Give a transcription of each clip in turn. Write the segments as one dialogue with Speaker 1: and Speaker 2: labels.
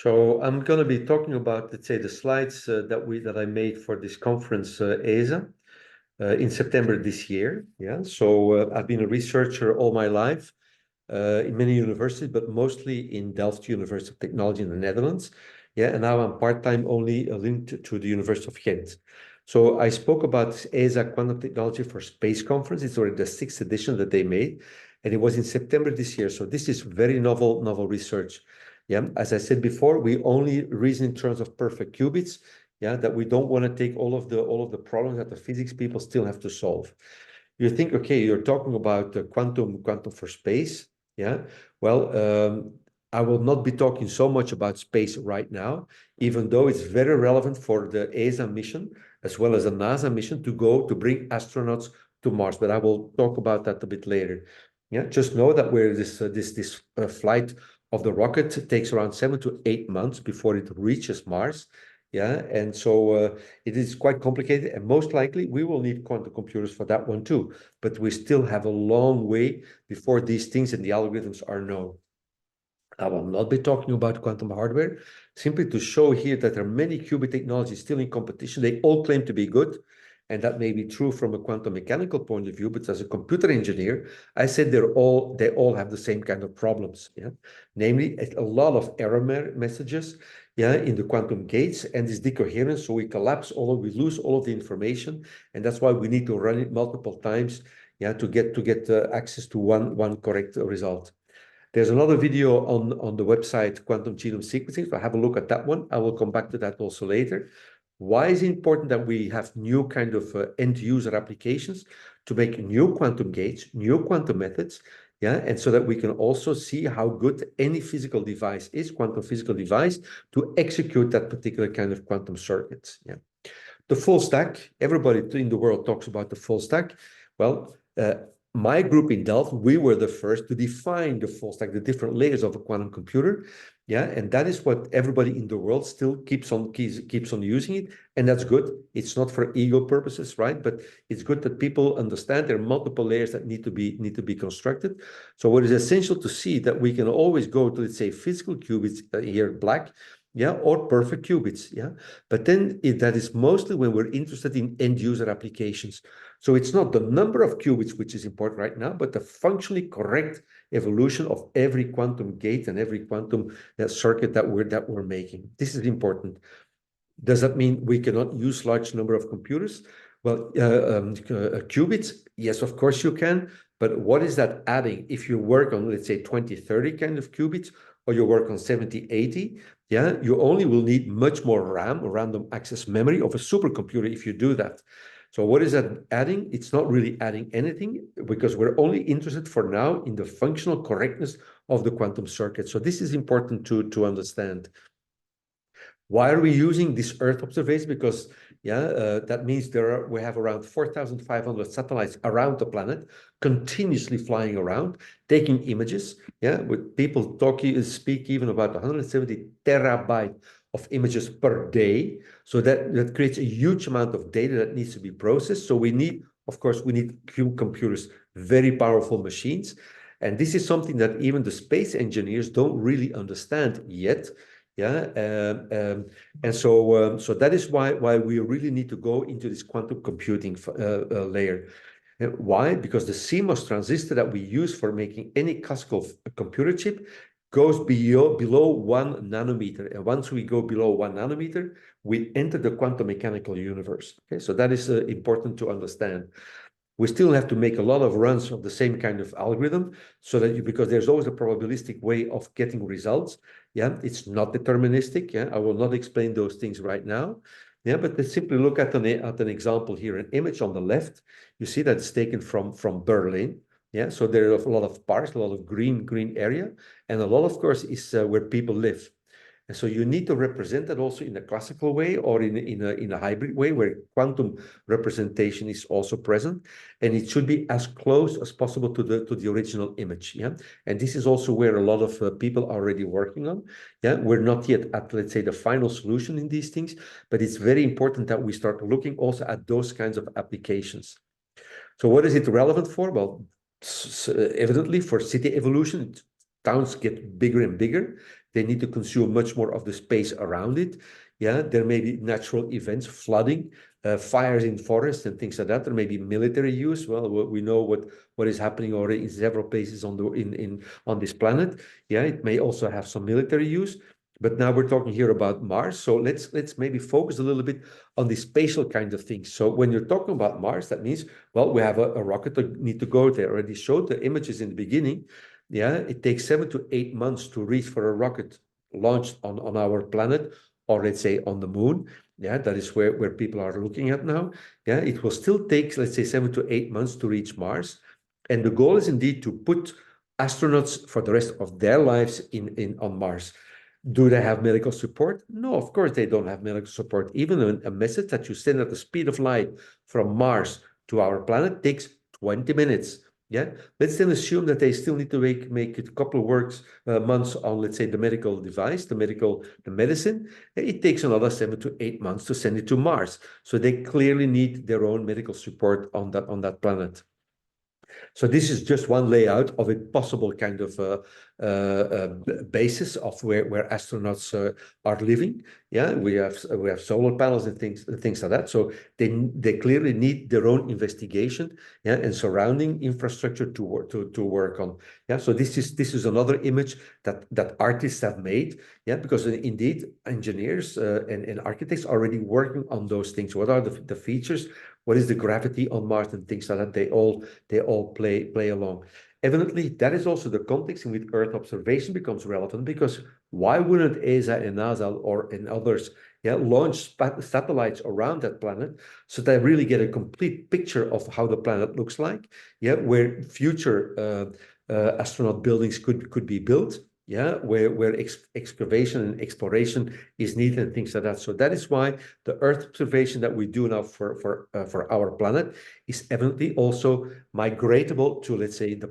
Speaker 1: So I'm going to be talking about, let's say, the slides that I made for this conference, ESA, in September this year. Yeah. So I've been a researcher all my life in many universities, but mostly in Delft University of Technology in the Netherlands. Yeah. And now I'm part-time only linked to the University of Ghent. So I spoke about ESA Quantum Technology for Space Conference. It's already the 6th edition that they made, and it was in September this year. So this is very novel research. Yeah, as I said before, we only reason in terms of perfect qubits. Yeah, that we don't want to take all of the problems that the physics people still have to solve. You think, okay, you're talking about quantum for space. Yeah, well, I will not be talking so much about space right now, even though it's very relevant for the ESA mission as well as a NASA mission to go to bring astronauts to Mars. But I will talk about that a bit later. Yeah, just know that where this flight of the rocket takes around 7 to 8 months before it reaches Mars. Yeah, and so it is quite complicated, and most likely we will need quantum computers for that one too. But we still have a long way before these things and the algorithms are known. I will not be talking about quantum hardware, simply to show here that there are many qubit technologies still in competition. They all claim to be good, and that may be true from a quantum mechanical point of view, but as a computer engineer, I said they all have the same kind of problems. Yeah, namely a lot of error messages. Yeah, in the quantum gates and this decoherence. So we we lose all of the information, and that's why we need to run it multiple times. Yeah, to get access to one correct result. There's another video on the website Quantum Genome Sequencing. So have a look at that one. I will come back to that also later. Why is it important that we have new kind of end user applications to make new quantum gates, new quantum methods, yeah, and so that we can also see how good any physical device is, quantum physical device, to execute that particular kind of quantum circuits. Yeah, the full stack. Everybody in the world talks about the full stack. Well, my group in Delft, we were the first to define the full stack, the different layers of a quantum computer. Yeah, and that is what everybody in the world still keeps on using it, and that's good. It's not for ego purposes, right? But it's good that people understand there are multiple layers that need to be constructed. So what is essential to see that we can always go to, let's say, physical qubits here, black, yeah, or perfect qubits, yeah. But then that is mostly when we're interested in end user applications. So it's not the number of qubits which is important right now, but the functionally correct evolution of every quantum gate and every quantum circuit that we're making. This is important. Does that mean we cannot use large number of computers? Well, qubits, yes, of course you can. But what is that adding? If you work on, let's say, 20, 30 kind of qubits, or you work on 70, 80, yeah, you only will need much more RAM, or random access memory, of a supercomputer if you do that. So what is that adding? It's not really adding anything, because we're only interested for now in the functional correctness of the quantum circuit. So this is important to understand. Why are we using this Earth observation? Because that means we have around 4,500 satellites around the planet, continuously flying around, taking images. Yeah, with people speak even about 170 terabyte of images per day. So that creates a huge amount of data that needs to be processed. So of course, we need computers, very powerful machines. And this is something that even the space engineers don't really understand yet. Yeah, and so that is why we really need to go into this quantum computing layer. Why? Because the CMOS transistor that we use for making any classical computer chip goes below 1 nanometer, and once we go below 1 nanometer, we enter the quantum mechanical universe. Okay, so that is important to understand. We still have to make a lot of runs of the same kind of algorithm, so that because there's always a probabilistic way of getting results. Yeah, it's not deterministic. Yeah, I will not explain those things right now. Yeah, but let's simply look at an example here. An image on the left, you see that it's taken from Berlin. Yeah, so there are a lot of parks, a lot of green area, and a lot, of course, is where people live. And so you need to represent that also in a classical way, or in a hybrid way, where quantum representation is also present, and it should be as close as possible to the original image. Yeah, and this is also where a lot of people are already working on. Yeah, we're not yet at, let's say, the final solution in these things, but it's very important that we start looking also at those kinds of applications. So what is it relevant for? Well, evidently for city evolution. towns get bigger and bigger. They need to consume much more of the space around it. Yeah, there may be natural events, flooding, fires in forests and things like that. There may be military use. Well, we know what is happening already in several places on this planet. Yeah, it may also have some military use. But now we're talking here about Mars. So let's maybe focus a little bit on the spatial kind of things. So when you're talking about Mars, that means, well, we have a rocket that need to go there. I already showed the images in the beginning. Yeah, it takes 7 to 8 months to reach for a rocket launched on our planet, or let's say on the moon. Yeah, that is where people are looking at now. Yeah, it will still take, let's say, 7 to 8 months to reach Mars. And the goal is indeed to put astronauts for the rest of their lives on Mars. Do they have medical support? No, of course they don't have medical support. Even a message that you send at the speed of light from Mars to our planet takes 20 minutes. Yeah, let's then assume that they still need to make a couple of months on, let's say, the medical device, the medicine. It takes another 7 to 8 months to send it to Mars. So they clearly need their own medical support on that planet. So this is just one layout of a possible kind of basis of where astronauts are living. Yeah, we have solar panels and things like that. So they clearly need their own investigation, yeah, and surrounding infrastructure to work on. Yeah, so this is another image that artists have made. Yeah, because indeed engineers and architects are already working on those things. What are the features? What is the gravity on Mars and things like that? They all play along. Evidently, that is also the context in which Earth observation becomes relevant, because why wouldn't ESA and NASA and others, yeah, launch satellites around that planet so they really get a complete picture of how the planet looks like, yeah, where future astronaut buildings could be built, yeah, where excavation and exploration is needed and things like that. So that is why the Earth observation that we do now for our planet is evidently also migratable to, let's say, the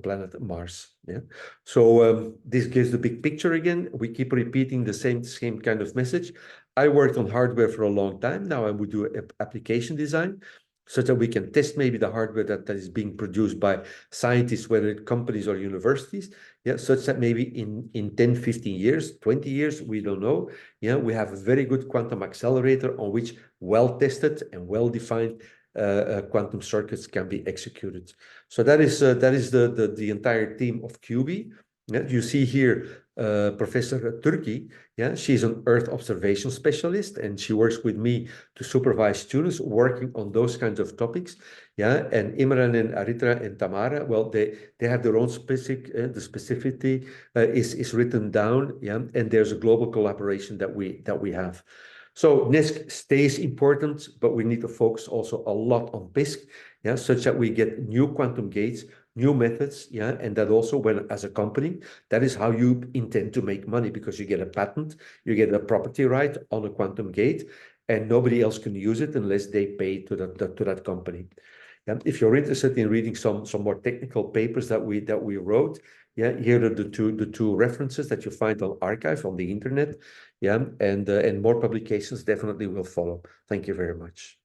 Speaker 1: planet Mars. Yeah. So this gives the big picture again. We keep repeating the same kind of message. I worked on hardware for a long time. Now I would do application design, such that we can test maybe the hardware that is being produced by scientists, whether it's companies or universities, yeah, such that maybe in 10, 15 years, 20 years, we don't know, yeah, we have a very good quantum accelerator on which well-tested and well-defined quantum circuits can be executed. So that is the entire team of QBee. Yeah, you see here Professor Turki. Yeah, she's an Earth observation specialist, and she works with me to supervise students working on those kinds of topics. Yeah, and Imran and Aritra and Tamara, well, they have their own specific, the specificity is written down. Yeah, and there's a global collaboration that we have. So NISC stays important, but we need to focus also a lot on BISC, yeah, such that we get new quantum gates, new methods, yeah, and that also when as a company, that is how you intend to make money, because you get a patent, you get a property right on a quantum gate, and nobody else can use it unless they pay to that company. And if you're interested in reading some more technical papers that we wrote, yeah, here are the two references that you find on arXiv on the internet, yeah, and more publications definitely will follow. Thank you very much.